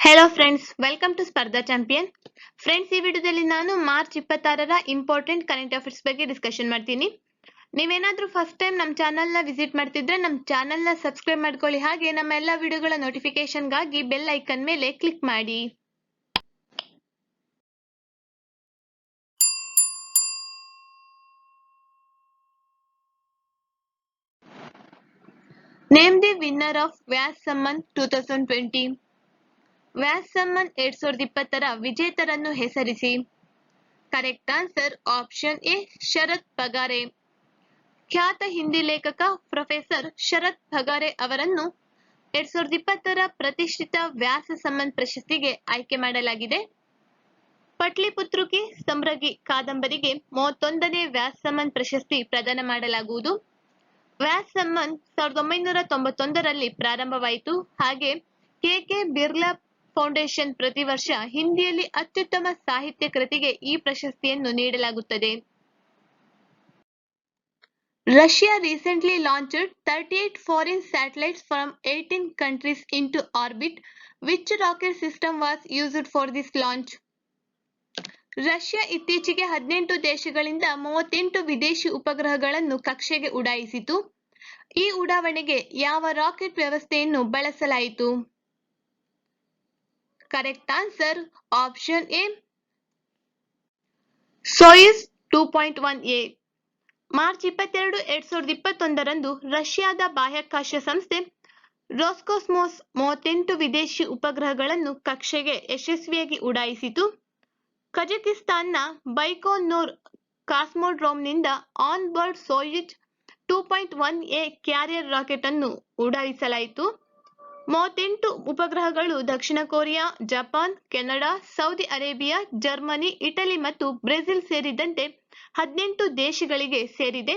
Hello friends, welcome to ಸ್ಪರ್ಧಾ champion. Friends, ಈ ವಿಡಿಯೋದಲ್ಲಿ ನಾನು ಮಾರ್ಚ್ 26ರ ಇಂಪಾರ್ಟೆಂಟ್ ಕರೆಂಟ್ ಅಫೇರ್ಸ್ ಬಗ್ಗೆ ಡಿಸ್ಕಷನ್ ಮಾಡ್ತೀನಿ. ನೀವೇನಾದ್ರೂ ಫಸ್ಟ್ ಟೈಮ್ ನಮ್ಮ ಚಾನಲ್ನ ವಿಸಿಟ್ ಮಾಡ್ತಿದ್ರೆ ನಮ್ಮ ಚಾನಲ್ನ ಸಬ್ಸ್ಕ್ರೈಬ್ ಮಾಡ್ಕೊಳ್ಳಿ. ಹಾಗೆ ನಮ್ಮ ಎಲ್ಲ ವಿಡಿಯೋಗಳ ನೋಟಿಫಿಕೇಶನ್ಗಾಗಿ ಬೆಲ್ ಐಕನ್ ಮೇಲೆ ಕ್ಲಿಕ್ ಮಾಡಿ. Name the winner of Vyas Samman 2020. Vyas Samman 2020ರ ವಿಜೇತರನ್ನು ಹೆಸರಿಸಿ. Correct answer option A, Sharad Pagare. ಖ್ಯಾತ ಹಿಂದಿ ಲೇಖಕ ಪ್ರೊಫೆಸರ್ ಶರತ್ ಪಗಾರೆ ಅವರನ್ನು 2020ರ ಪ್ರತಿಷ್ಠಿತ ವ್ಯಾಸ ಸಮ್ಮನ್ ಪ್ರಶಸ್ತಿಗೆ ಆಯ್ಕೆ ಮಾಡಲಾಗಿದೆ. ಪಟ್ಲಿಪುತ್ರ ಕಿ ಸಮೃಗಿ ಕಾದಂಬರಿಗೆ 31ನೇ ವ್ಯಾಸ ಸಮ್ಮನ್ ಪ್ರಶಸ್ತಿ ಪ್ರದಾನ ಮಾಡಲಾಗುವುದು. ವ್ಯಾಸ ಸಮ್ಮನ್ 1991ರಲ್ಲಿ ಪ್ರಾರಂಭವಾಯಿತು. ಹಾಗೆ ಕೆ ಬಿರ್ಲಾ ಫೌಂಡೇಶನ್ ಪ್ರತಿ ವರ್ಷ ಹಿಂದಿಯಲ್ಲಿ ಅತ್ಯುತ್ತಮ ಸಾಹಿತ್ಯ ಕೃತಿಗೆ ಈ ಪ್ರಶಸ್ತಿಯನ್ನು ನೀಡಲಾಗುತ್ತದೆ. Russia recently launched 38 foreign satellites from 18 countries into orbit. Which rocket system was used for this launch? Russia ಇತ್ತೀಚೆಗೆ 18 ದೇಶಗಳಿಂದ 38 ವಿದೇಶಿ ಉಪಗ್ರಹಗಳನ್ನು ಕಕ್ಷೆಗೆ ಉಡಾಯಿಸಿತು. ಈ ಉಡಾವಣೆಗೆ ಯಾವ ರಾಕೆಟ್ ವ್ಯವಸ್ಥೆಯನ್ನು ಬಳಸಲಾಯಿತು? Correct answer option A, Soyuz 2.1A. March 22, 2021ರಂದು ರಷ್ಯಾದ ಬಾಹ್ಯಾಕಾಶ ಸಂಸ್ಥೆ ರೋಸ್ಕಾಸ್ಮೋಸ್ 38 ವಿದೇಶಿ ಉಪಗ್ರಹಗಳನ್ನು ಕಕ್ಷೆಗೆ ಯಶಸ್ವಿಯಾಗಿ ಉಡಾಯಿಸಿತು. ಕಜಕಿಸ್ತಾನ್ನ ಬೈಕೋನೂರ್ ಕಾಸ್ಮೋಡ್ರೋಮ್ನಿಂದ on board Soyuz 2.1A carrier rocket ಅನ್ನು ಉಡಾಯಿಸಲಾಯಿತು. 38 ಉಪಗ್ರಹಗಳು ದಕ್ಷಿಣ Korea, Japan, Canada, Saudi Arabia, Germany, Italy ಮತ್ತು ಬ್ರೆಜಿಲ್ ಸೇರಿದಂತೆ 18 ದೇಶಗಳಿಗೆ ಸೇರಿದೆ.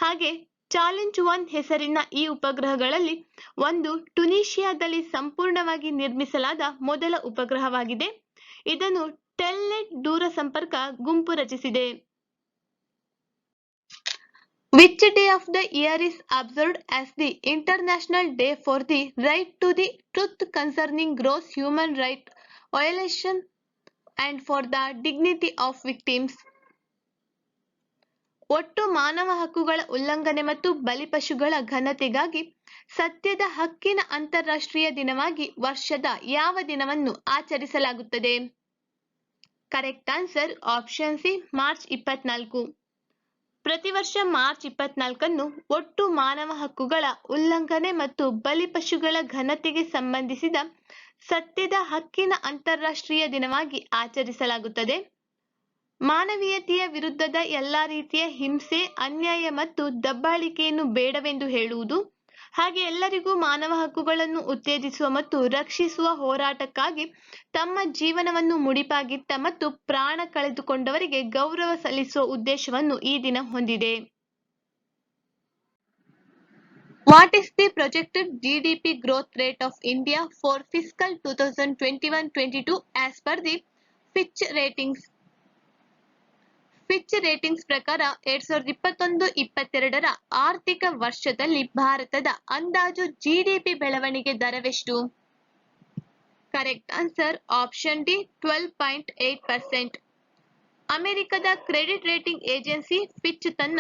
ಹಾಗೆ ಚಾಲೆಂಜ್ 1 ಹೆಸರಿನ ಈ ಉಪಗ್ರಹಗಳಲ್ಲಿ ಒಂದು ಟುನೀಷಿಯಾದಲ್ಲಿ ಸಂಪೂರ್ಣವಾಗಿ ನಿರ್ಮಿಸಲಾದ ಮೊದಲ ಉಪಗ್ರಹವಾಗಿದೆ. ಇದನ್ನು ಟೆಲ್ನೆಟ್ ದೂರ ಸಂಪರ್ಕ ಗುಂಪು ರಚಿಸಿದೆ. Which day of the year is observed as the International Day for the Right to the Truth Concerning Gross Human Right Violation and for the Dignity of Victims? ಒಟ್ಟು ಮಾನವ ಹಕ್ಕುಗಳ ಉಲ್ಲಂಘನೆ ಮತ್ತು ಬಲಿಪಶುಗಳ ಘನತೆಗಾಗಿ ಸತ್ಯದ ಹಕ್ಕಿನ ಅಂತಾರಾಷ್ಟ್ರೀಯ ದಿನವಾಗಿ ವರ್ಷದ ಯಾವ ದಿನವನ್ನು ಆಚರಿಸಲಾಗುತ್ತದೆ? Correct answer option C, March 24. ಪ್ರತಿ ವರ್ಷ ಮಾರ್ಚ್ 24ಅನ್ನು ಒಟ್ಟು ಮಾನವ ಹಕ್ಕುಗಳ ಉಲ್ಲಂಘನೆ ಮತ್ತು ಬಲಿಪಶುಗಳ ಘನತೆಗೆ ಸಂಬಂಧಿಸಿದ ಸತ್ಯದ ಹಕ್ಕಿನ ಅಂತಾರಾಷ್ಟ್ರೀಯ ದಿನವಾಗಿ ಆಚರಿಸಲಾಗುತ್ತದೆ. ಮಾನವೀಯತೆಯ ವಿರುದ್ಧದ ಎಲ್ಲಾ ರೀತಿಯ ಹಿಂಸೆ, ಅನ್ಯಾಯ ಮತ್ತು ದಬ್ಬಾಳಿಕೆಯನ್ನು ಬೇಡವೆಂದು ಹೇಳುವುದು, ಹಾಗೆ ಎಲ್ಲರಿಗೂ ಮಾನವ ಹಕ್ಕುಗಳನ್ನು ಉತ್ತೇಜಿಸುವ ಮತ್ತು ರಕ್ಷಿಸುವ ಹೋರಾಟಕ್ಕಾಗಿ ತಮ್ಮ ಜೀವನವನ್ನು ಮುಡಿಪಾಗಿಟ್ಟ ಮತ್ತು ಪ್ರಾಣ ಕಳೆದುಕೊಂಡವರಿಗೆ ಗೌರವ ಸಲ್ಲಿಸುವ ಉದ್ದೇಶವನ್ನು ಈ ದಿನ ಹೊಂದಿದೆ. What is the projected GDP growth rate of India for fiscal 2021-22 as per the Fitch ratings? Fitch ratings ಪ್ರಕಾರ 2021-22ರ ಆರ್ಥಿಕ ವರ್ಷದಲ್ಲಿ ಭಾರತದ ಅಂದಾಜು GDP ಬೆಳವಣಿಗೆ ದರವೆಷ್ಟು? Correct answer option D, 12.8%. ಅಮೆರಿಕದ ಕ್ರೆಡಿಟ್ ರೇಟಿಂಗ್ ಏಜೆನ್ಸಿ ಫಿಚ್ ತನ್ನ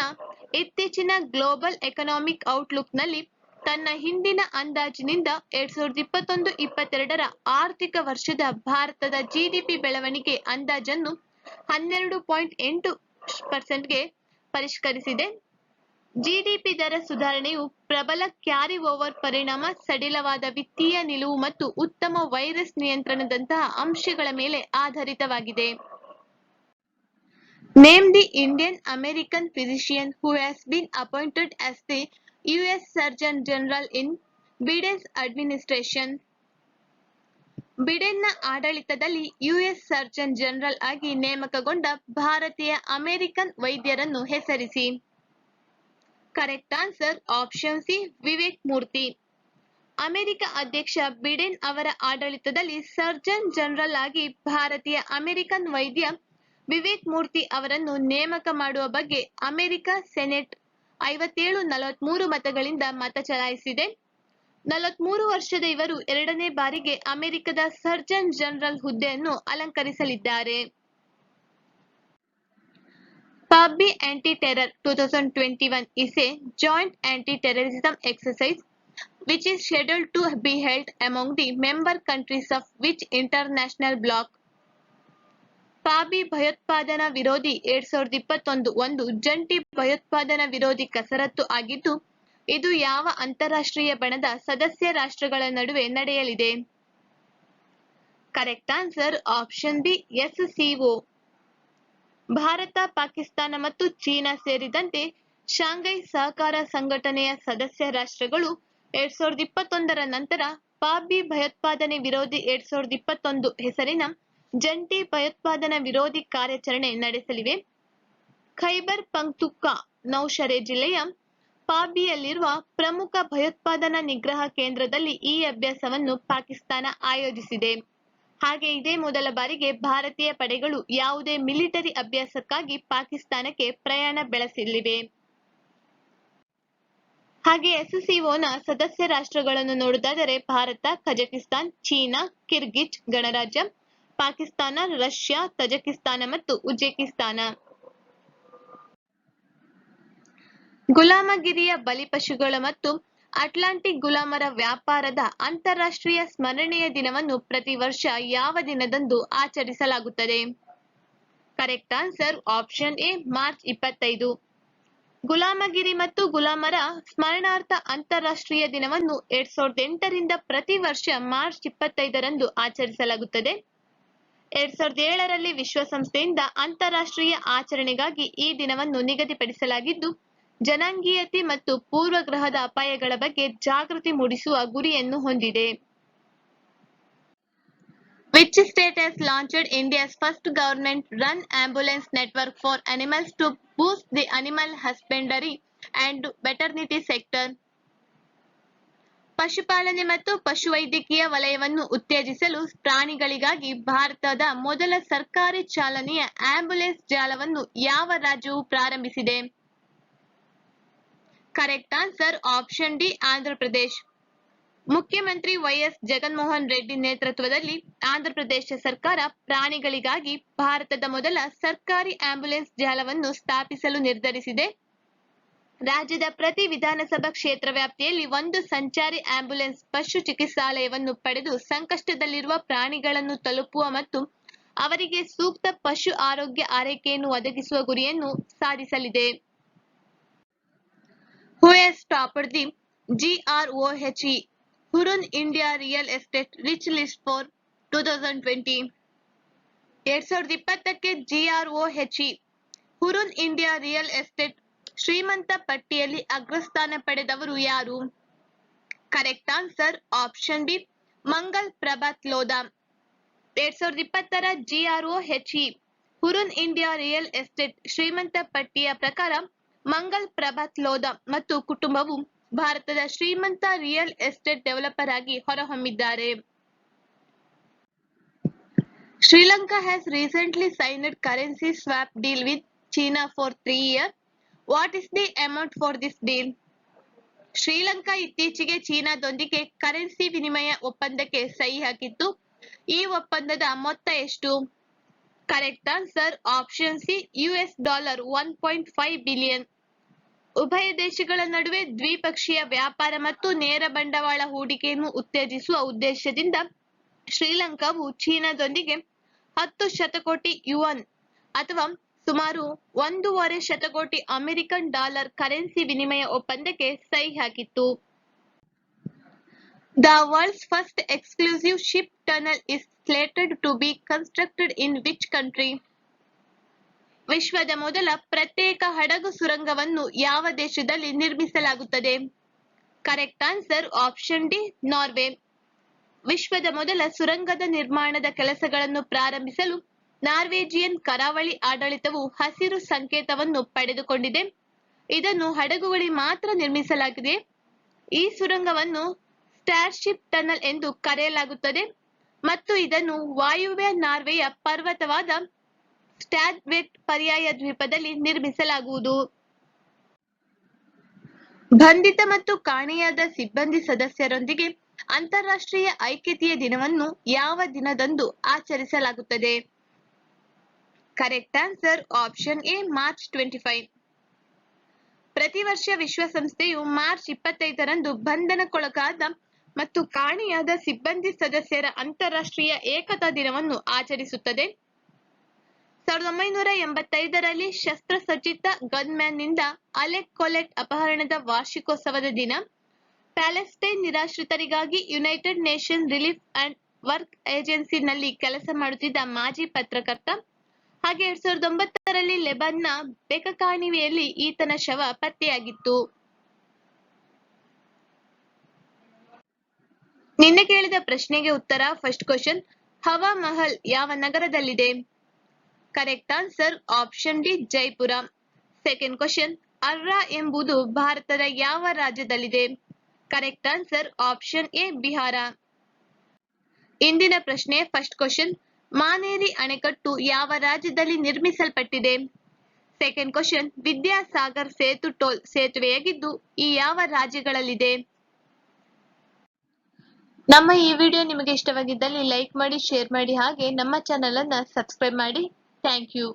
ಇತ್ತೀಚಿನ ಗ್ಲೋಬಲ್ ಎಕನಾಮಿಕ್ ಔಟ್ಲುಕ್ನಲ್ಲಿ ತನ್ನ ಹಿಂದಿನ ಅಂದಾಜಿನಿಂದ 2021-22ರ ಆರ್ಥಿಕ ವರ್ಷದ ಭಾರತದ GDP ಬೆಳವಣಿಗೆ ಅಂದಾಜನ್ನು 12.8%ಗೆ ಪರಿಷ್ಕರಿಸಿದೆ. GDP ದರ ಸುಧಾರಣೆಯು ಪ್ರಬಲ ಕ್ಯಾರಿ ಓವರ್ ಪರಿಣಾಮ, ಸಡಿಲವಾದ ವಿತ್ತೀಯ ನಿಲುವು ಮತ್ತು ಉತ್ತಮ ವೈರಸ್ ನಿಯಂತ್ರಣದಂತಹ ಅಂಶಗಳ ಮೇಲೆ ಆಧಾರಿತವಾಗಿದೆ. Name the Indian American physician who has been appointed as the US surgeon general in Biden's administration. ಬಿಡೆನ್ನ ಆಡಳಿತದಲ್ಲಿ US ಸರ್ಜನ್ ಜನರಲ್ ಆಗಿ ನೇಮಕಗೊಂಡ ಭಾರತೀಯ ಅಮೆರಿಕನ್ ವೈದ್ಯರನ್ನು ಹೆಸರಿಸಿ. Correct answer option C, Vivek Murthy. America ಅಧ್ಯಕ್ಷ ಬಿಡೆನ್ ಅವರ ಆಡಳಿತದಲ್ಲಿ ಸರ್ಜನ್ ಜನರಲ್ ಆಗಿ ಭಾರತೀಯ ಅಮೆರಿಕನ್ ವೈದ್ಯ ವಿವೇಕ್ ಮೂರ್ತಿ ಅವರನ್ನು ನೇಮಕ ಮಾಡುವ ಬಗ್ಗೆ ಅಮೆರಿಕ ಸೆನೆಟ್ 57-43 ಮತಗಳಿಂದ ಮತ ಚಲಾಯಿಸಿದೆ. 43 ವರ್ಷದ ಇವರು ಎರಡನೇ ಬಾರಿಗೆ ಅಮೆರಿಕದ ಸರ್ಜನ್ ಜನರಲ್ ಹುದ್ದೆಯನ್ನು ಅಲಂಕರಿಸಲಿದ್ದಾರೆ. PUBG Anti-Terror 2021 is a joint anti-terrorism exercise which is scheduled to be held among the member countries of which international bloc? PUBG ಭಯೋತ್ಪಾದನಾ ವಿರೋಧಿ 2021 ಒಂದು ಜಂಟಿ ಭಯೋತ್ಪಾದನಾ ವಿರೋಧಿ ಕಸರತ್ತು ಆಗಿದ್ದು, ಇದು ಯಾವ ಅಂತಾರಾಷ್ಟ್ರೀಯ ಬಣದ ಸದಸ್ಯ ರಾಷ್ಟ್ರಗಳ ನಡುವೆ ನಡೆಯಲಿದೆ? Correct answer option B SCO. Bharat, Pakistan ಮತ್ತು ಚೀನಾ ಸೇರಿದಂತೆ ಶಾಂಘೈ ಸಹಕಾರ ಸಂಘಟನೆಯ ಸದಸ್ಯ ರಾಷ್ಟ್ರಗಳು 2021ರ ನಂತರ PUBG ಭಯೋತ್ಪಾದನೆ ವಿರೋಧಿ 2021 ಹೆಸರಿನ ಜಂಟಿ ಭಯೋತ್ಪಾದನಾ ವಿರೋಧಿ ಕಾರ್ಯಾಚರಣೆ ನಡೆಸಲಿವೆ. ಖೈಬರ್ ಪಖ್ತೂನ್ಖ್ವಾ ನೌಶೆರಾ ಜಿಲ್ಲೆಯ PUBGಯಲ್ಲಿರುವ ಪ್ರಮುಖ ಭಯೋತ್ಪಾದನಾ ನಿಗ್ರಹ ಕೇಂದ್ರದಲ್ಲಿ ಈ ಅಭ್ಯಾಸವನ್ನು ಪಾಕಿಸ್ತಾನ ಆಯೋಜಿಸಿದೆ. ಹಾಗೆ ಇದೇ ಮೊದಲ ಬಾರಿಗೆ ಭಾರತೀಯ ಪಡೆಗಳು ಯಾವುದೇ ಮಿಲಿಟರಿ ಅಭ್ಯಾಸಕ್ಕಾಗಿ ಪಾಕಿಸ್ತಾನಕ್ಕೆ ಪ್ರಯಾಣ ಬೆಳೆಸಲಿವೆ. ಹಾಗೆ SCOನ ಸದಸ್ಯ ರಾಷ್ಟ್ರಗಳನ್ನು ನೋಡುವುದಾದರೆ ಭಾರತ, ಕಜಕಿಸ್ತಾನ್, ಚೀನಾ, ಕಿರ್ಗಿಜ್ ಗಣರಾಜ್ಯ, ಪಾಕಿಸ್ತಾನ, ರಷ್ಯಾ, ತಜಕಿಸ್ತಾನ ಮತ್ತು ಉಜ್ಬೇಕಿಸ್ತಾನ. ಗುಲಾಮಗಿರಿಯ ಬಲಿಪಶುಗಳ ಮತ್ತು ಅಟ್ಲಾಂಟಿಕ್ ಗುಲಾಮರ ವ್ಯಾಪಾರದ ಅಂತಾರಾಷ್ಟ್ರೀಯ ಸ್ಮರಣೆಯ ದಿನವನ್ನು ಪ್ರತಿ ವರ್ಷ ಯಾವ ದಿನದಂದು ಆಚರಿಸಲಾಗುತ್ತದೆ? Correct answer option A March 25. ಗುಲಾಮಗಿರಿ ಮತ್ತು ಗುಲಾಮರ ಸ್ಮರಣಾರ್ಥ ಅಂತಾರಾಷ್ಟ್ರೀಯ ದಿನವನ್ನು 2008ರಿಂದ ಪ್ರತಿ ವರ್ಷ ಮಾರ್ಚ್ 25ರಂದು ಆಚರಿಸಲಾಗುತ್ತದೆ. 2007ರಲ್ಲಿ ವಿಶ್ವಸಂಸ್ಥೆಯಿಂದ ಅಂತಾರಾಷ್ಟ್ರೀಯ ಆಚರಣೆಗಾಗಿ ಈ ದಿನವನ್ನು ನಿಗದಿಪಡಿಸಲಾಗಿದ್ದು, ಜನಾಂಗೀಯತೆ ಮತ್ತು ಪೂರ್ವಗ್ರಹದ ಅಪಾಯಗಳ ಬಗ್ಗೆ ಜಾಗೃತಿ ಮೂಡಿಸುವ ಗುರಿಯನ್ನು ಹೊಂದಿದೆ. Which state has launched India's first government-run ambulance network for animals to boost the animal husbandry and veterinary sector? ಪಶುಪಾಲನೆ ಮತ್ತು ಪಶುವೈದ್ಯಕೀಯ ವಲಯವನ್ನು ಉತ್ತೇಜಿಸಲು ಪ್ರಾಣಿಗಳಿಗಾಗಿ ಭಾರತದ ಮೊದಲ ಸರ್ಕಾರಿ ಚಾಲನೆಯ ಆಂಬ್ಯುಲೆನ್ಸ್ ಜಾಲವನ್ನು ಯಾವ ರಾಜ್ಯವು ಪ್ರಾರಂಭಿಸಿದೆ? Correct answer option D Andhra Pradesh. ಮುಖ್ಯಮಂತ್ರಿ YS ಜಗನ್ಮೋಹನ್ ರೆಡ್ಡಿ ನೇತೃತ್ವದಲ್ಲಿ ಆಂಧ್ರಪ್ರದೇಶ ಸರ್ಕಾರ ಪ್ರಾಣಿಗಳಿಗಾಗಿ ಭಾರತದ ಮೊದಲ ಸರ್ಕಾರಿ ಆಂಬ್ಯುಲೆನ್ಸ್ ಜಾಲವನ್ನು ಸ್ಥಾಪಿಸಲು ನಿರ್ಧರಿಸಿದೆ. ರಾಜ್ಯದ ಪ್ರತಿ ವಿಧಾನಸಭಾ ಕ್ಷೇತ್ರ ವ್ಯಾಪ್ತಿಯಲ್ಲಿ ಒಂದು ಸಂಚಾರಿ ಆಂಬ್ಯುಲೆನ್ಸ್ ಪಶು ಚಿಕಿತ್ಸಾಲಯವನ್ನು ಪಡೆದು ಸಂಕಷ್ಟದಲ್ಲಿರುವ ಪ್ರಾಣಿಗಳನ್ನು ತಲುಪುವ ಮತ್ತು ಅವರಿಗೆ ಸೂಕ್ತ ಪಶು ಆರೋಗ್ಯ ಆರೈಕೆಯನ್ನು ಒದಗಿಸುವ ಗುರಿಯನ್ನು ಸಾಧಿಸಲಿದೆ. Who has topped the GROHE Hurun India Real Estate Rich List for 2020? 2020ಕ್ಕೆ GROHE Hurun India real estate ಶ್ರೀಮಂತ ಪಟ್ಟಿಯಲ್ಲಿ ಅಗ್ರಸ್ಥಾನ ಪಡೆದವರು ಯಾರು? Correct answer option B Mangal Prabhat Lodha. 2020ರ GROHE Hurun India real estate ಶ್ರೀಮಂತ ಪಟ್ಟಿಯ ಪ್ರಕಾರ ಮಂಗಲ್ ಪ್ರಭಾತ್ ಲೋಧಾ ಮತ್ತು ಕುಟುಂಬವು ಭಾರತದ ಶ್ರೀಮಂತ ರಿಯಲ್ ಎಸ್ಟೇಟ್ ಡೆವಲಪರ್ ಆಗಿ ಹೊರಹೊಮ್ಮಿದ್ದಾರೆ. Sri Lanka has recently signed currency swap deal with China for 3 years. What is the amount for this deal? Sri Lanka ಇತ್ತೀಚೆಗೆ ಚೀನಾದೊಂದಿಗೆ ಕರೆನ್ಸಿ ವಿನಿಮಯ ಒಪ್ಪಂದಕ್ಕೆ ಸಹಿ ಹಾಕಿತ್ತು. ಈ ಒಪ್ಪಂದದ ಮೊತ್ತ ಎಷ್ಟು? Correct answer option C $1.5 billion. ಉಭಯ ದೇಶಗಳ ನಡುವೆ ದ್ವಿಪಕ್ಷೀಯ ವ್ಯಾಪಾರ ಮತ್ತು ನೇರ ಬಂಡವಾಳ ಹೂಡಿಕೆಯನ್ನು ಉತ್ತೇಜಿಸುವ ಉದ್ದೇಶದಿಂದ ಶ್ರೀಲಂಕಾವು ಚೀನಾದೊಂದಿಗೆ 10 ಶತಕೋಟಿ ಯುವಾನ್ ಅಥವಾ ಸುಮಾರು 1.5 ಶತಕೋಟಿ ಅಮೆರಿಕನ್ ಡಾಲರ್ ಕರೆನ್ಸಿ ವಿನಿಮಯ ಒಪ್ಪಂದಕ್ಕೆ ಸಹಿ ಹಾಕಿತ್ತು. The world's first exclusive ship tunnel is slated to be constructed in which country? ವಿಶ್ವದ ಮೊದಲ ಪ್ರತ್ಯೇಕ ಹಡಗು ಸುರಂಗವನ್ನು ಯಾವ ದೇಶದಲ್ಲಿ ನಿರ್ಮಿಸಲಾಗುತ್ತದೆ? Correct answer option D Norway. ವಿಶ್ವದ ಮೊದಲ ಸುರಂಗದ ನಿರ್ಮಾಣದ ಕೆಲಸಗಳನ್ನು ಪ್ರಾರಂಭಿಸಲು ನಾರ್ವೇಜಿಯನ್ ಕರಾವಳಿ ಆಡಳಿತವು ಹಸಿರು ಸಂಕೇತವನ್ನು ಪಡೆದುಕೊಂಡಿದೆ. ಇದನ್ನು ಹಡಗುಗಳಿಗೆ ಮಾತ್ರ ನಿರ್ಮಿಸಲಾಗಿದೆ. ಈ ಸುರಂಗವನ್ನು ಸ್ಟಾರ್ಶಿಪ್ ಟನಲ್ ಎಂದು ಕರೆಯಲಾಗುತ್ತದೆ ಮತ್ತು ಇದನ್ನು ವಾಯುವ್ಯ ನಾರ್ವೆಯ ಪರ್ವತವಾದ ಸ್ಟ್ಯಾಗ್ವೆಟ್ ಪರ್ಯಾಯ ದ್ವೀಪದಲ್ಲಿ ನಿರ್ಮಿಸಲಾಗುವುದು. ಬಂಧಿತ ಮತ್ತು ಕಾಣೆಯಾದ ಸಿಬ್ಬಂದಿ ಸದಸ್ಯರೊಂದಿಗೆ ಅಂತಾರಾಷ್ಟ್ರೀಯ ಐಕ್ಯತೆಯ ದಿನವನ್ನು ಯಾವ ದಿನದಂದು ಆಚರಿಸಲಾಗುತ್ತದೆ? Correct answer option A March 25. ಪ್ರತಿ ವರ್ಷ ವಿಶ್ವಸಂಸ್ಥೆಯು ಮಾರ್ಚ್ 25ರಂದು ಬಂಧನಕ್ಕೊಳಗಾದ ಮತ್ತು ಕಾಣೆಯಾದ ಸಿಬ್ಬಂದಿ ಸದಸ್ಯರ ಅಂತಾರಾಷ್ಟ್ರೀಯ ಏಕತಾ ದಿನವನ್ನು ಆಚರಿಸುತ್ತದೆ. 1985ರಲ್ಲಿ ಶಸ್ತ್ರಸಜ್ಜಿತ ಗನ್ಮ್ಯಾನ್ನಿಂದ ಅಲೆಕ್ ಕೊಲೆಟ್ ಅಪಹರಣದ ವಾರ್ಷಿಕೋತ್ಸವದ ದಿನ. ಪ್ಯಾಲೆಸ್ಟೈನ್ ನಿರಾಶ್ರಿತರಿಗಾಗಿ United Nation relief and work ಏಜೆನ್ಸಿನಲ್ಲಿ ಕೆಲಸ ಮಾಡುತ್ತಿದ್ದ ಮಾಜಿ ಪತ್ರಕರ್ತ. ಹಾಗೆ 2009ರಲ್ಲಿ ಲೆಬನ್ನ ಬೆಕ ಕಣಿವೆಯಲ್ಲಿ ಈತನ ಶವ ಪತ್ತೆಯಾಗಿತ್ತು. ನಿನ್ನೆ ಕೇಳಿದ ಪ್ರಶ್ನೆಗೆ ಉತ್ತರ. ಫಸ್ಟ್ ಕ್ವಶನ್, ಹವಾ ಮಹಲ್ ಯಾವ ನಗರದಲ್ಲಿದೆ? Correct answer option D Jaipur. Second question, Arrah ಎಂಬುದು ಭಾರತದ ಯಾವ ರಾಜ್ಯದಲ್ಲಿದೆ? Correct answer option A Bihar. ಇಂದಿನ ಪ್ರಶ್ನೆ ಫಸ್ಟ್ ಕ್ವಶನ್, ಮಾನೇರಿ ಅಣೆಕಟ್ಟು ಯಾವ ರಾಜ್ಯದಲ್ಲಿ ನಿರ್ಮಿಸಲ್ಪಟ್ಟಿದೆ? Second question, Vidyasagar Setu toll ಸೇತುವೆಯಾಗಿದ್ದು ಈ ಯಾವ ರಾಜ್ಯಗಳಲ್ಲಿದೆ? ನಮ್ಮ ಈ ವಿಡಿಯೋ ನಿಮಗೆ ಇಷ್ಟವಾಗಿದ್ದಲ್ಲಿ ಲೈಕ್ ಮಾಡಿ, ಶೇರ್ ಮಾಡಿ, ಹಾಗೆ ನಮ್ಮ ಚಾನೆಲ್ ಅನ್ನ ಸಬ್ಸ್ಕ್ರೈಬ್ ಮಾಡಿ. Thank you.